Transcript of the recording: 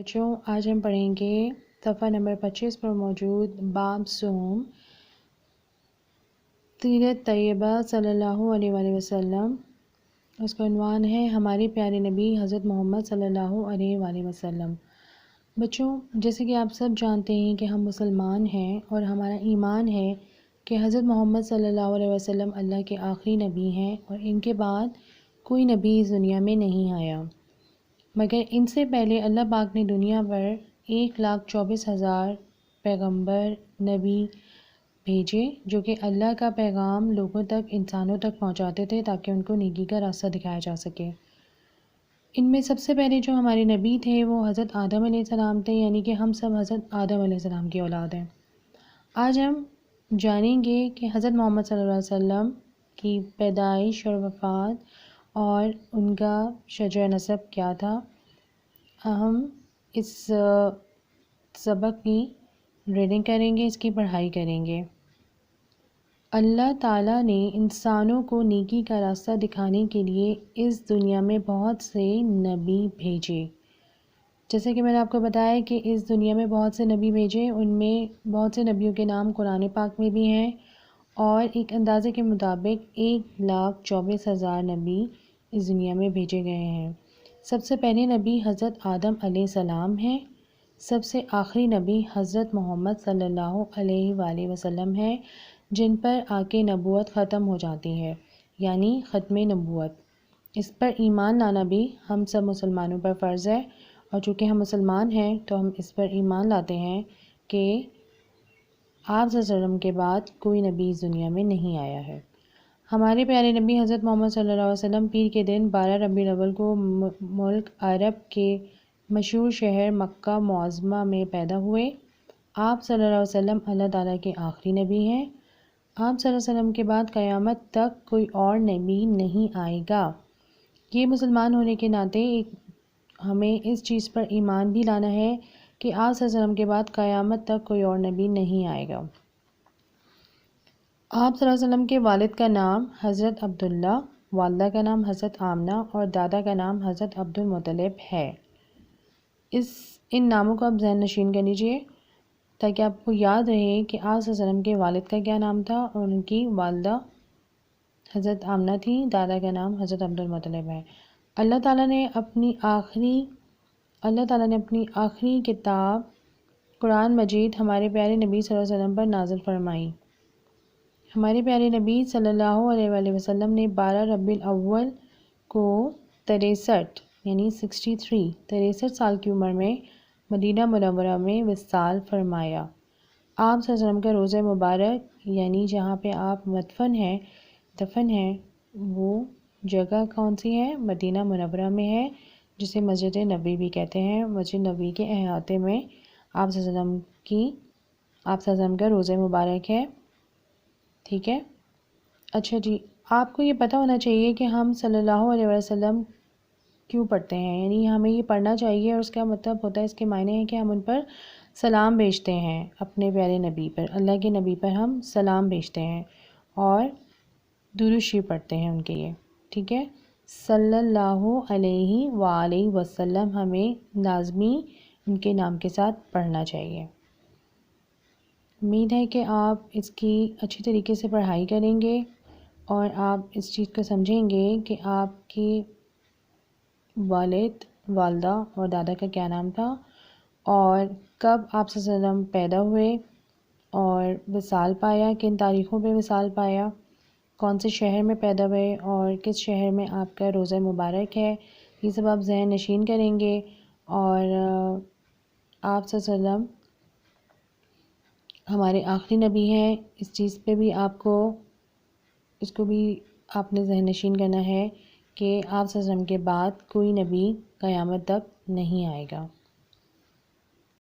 بچوں آج ہم پڑھیں گے صفحہ نمبر 25 پر موجود باب صوم سیرت طیبہ صلی اللہ علیہ وآلہ وسلم۔ اس کا عنوان ہے ہمارے پیارے نبی حضرت محمد صلی اللہ علیہ وآلہ وسلم۔ بچوں جیسے کہ آپ سب جانتے ہیں کہ ہم مسلمان ہیں اور ہمارا ایمان ہے کہ حضرت محمد صلی اللہ علیہ وسلم اللہ کے آخری نبی ہیں اور ان کے بعد کوئی نبی اس دنیا میں نہیں آیا، مگر ان سے پہلے اللہ پاک نے دنیا پر 1,24,000 پیغمبر نبی بھیجے جو کہ اللہ کا پیغام لوگوں تک، انسانوں تک پہنچاتے تھے تاکہ ان کو نیکی کا راستہ دکھایا جا سکے۔ ان میں سب سے پہلے جو ہمارے نبی تھے وہ حضرت آدم علیہ السلام تھے، یعنی کہ ہم سب حضرت آدم علیہ السلام کی اولاد ہیں۔ آج ہم جانیں گے کہ حضرت محمد صلی اللہ علیہ وسلم کی پیدائش اور وفات اور ان کا شجرہ نسب کیا تھا۔ ہم اس سبق کی ریڈنگ کریں گے، اس کی پڑھائی کریں گے۔ اللہ تعالیٰ نے انسانوں کو نیکی کا راستہ دکھانے کے لیے اس دنیا میں بہت سے نبی بھیجے۔ جیسے کہ میں نے آپ کو بتایا کہ اس دنیا میں بہت سے نبی بھیجے، ان میں بہت سے نبیوں کے نام قرآن پاک میں بھی ہیں اور ایک اندازے کے مطابق 1,24,000 نبی اس دنیا میں بھیجے گئے ہیں۔ سب سے پہلے نبی حضرت آدم علیہ السلام ہیں، سب سے آخری نبی حضرت محمد صلی اللہ علیہ وآلہ وسلم ہیں، جن پر آ کے نبوت ختم ہو جاتی ہے، یعنی ختم نبوت۔ اس پر ایمان لانا بھی ہم سب مسلمانوں پر فرض ہے، اور چونکہ ہم مسلمان ہیں تو ہم اس پر ایمان لاتے ہیں کہ آپ صلی اللہ علیہ وسلم کے بعد کوئی نبی اس دنیا میں نہیں آیا ہے۔ ہمارے پیارے نبی حضرت محمد صلی اللہ علیہ وسلم پیر کے دن 12 ربیع الاول کو ملک عرب کے مشہور شہر مکہ معظمہ میں پیدا ہوئے۔ آپ صلی اللہ علیہ وسلم اللہ تعالیٰ کے آخری نبی ہیں۔ آپ صلی اللہ علیہ وسلم کے بعد قیامت تک کوئی اور نبی نہیں آئے گا۔ یہ مسلمان ہونے کے ناطے ہمیں اس چیز پر ایمان بھی لانا ہے کہ آپ صلی اللہ علیہ وسلم کے بعد قیامت تک کوئی اور نبی نہیں آئے گا۔ آپ صلی اللہ علیہ وسلم کے والد کا نام حضرت عبداللہ، والدہ کا نام حضرت آمنہ اور دادا کا نام حضرت عبد المطلب ہے۔ ان ناموں کو آپ ذہن نشین کر لیجئے تاکہ آپ کو یاد رہے کہ آپ صلی اللہ علیہ وسلم کے والد کا کیا نام تھا اور ان کی والدہ حضرت آمنہ تھی، دادا کا نام حضرت عبد المطلب ہے۔ اللہ تعالیٰ نے اپنی آخری کتاب قرآن مجید ہمارے پیارے نبی صلی اللہ علیہ وسلم پر نازل فرمائی۔ ہمارے پیارے نبی صلی اللہ علیہ وآلہ وسلم نے 12 ربیع الاول کو 63 سال کی عمر میں مدینہ منورہ میں وصال فرمایا۔ آپ صلی اللہ علیہ وسلم کا روضہ مبارک، یعنی جہاں پہ آپ دفن ہیں، وہ جگہ کون سی ہے؟ مدینہ منورہ میں ہے، جسے مسجد نبوی بھی کہتے ہیں۔ مسجد نبوی کے احاطے میں آپ صلی اللہ علیہ وسلم کا روضہ مبارک ہے، ٹھیک ہے؟ اچھا جی، آپ کو یہ پتہ ہونا چاہیے کہ ہم صلی اللہ علیہ وسلم کیوں پڑھتے ہیں، یعنی ہمیں یہ پڑھنا چاہیے، اور اس کا مطلب ہوتا ہے، اس کے معنی ہے کہ ہم ان پر سلام بھیجتے ہیں، اپنے پیارے نبی پر، اللہ کے نبی پر ہم سلام بھیجتے ہیں اور درود شریف پڑھتے ہیں ان کے لیے، ٹھیک ہے؟ صلی اللہ علیہ وآلہ وسلم ہمیں لازمی ان کے نام کے ساتھ پڑھنا چاہیے۔ امید ہے کہ آپ اس کی اچھی طریقے سے پڑھائی کریں گے اور آپ اس چیز کو سمجھیں گے کہ آپ کے والد، والدہ اور دادا کا کیا نام تھا اور کب آپ صلی اللہ علیہ وسلم پیدا ہوئے اور وصال پایا، کن تاریخوں پہ وصال پایا، کون سے شہر میں پیدا ہوئے اور کس شہر میں آپ کا روضہ مبارک ہے۔ یہ سب آپ ذہن نشین کریں گے اور آپ صلی اللہ علیہ وسلم ہمارے آخری نبی ہیں، اس چیز پہ بھی اس کو بھی آپ نے ذہن نشین کرنا ہے کہ آپ صلی اللہ علیہ وسلم کے بعد کوئی نبی قیامت تک نہیں آئے گا۔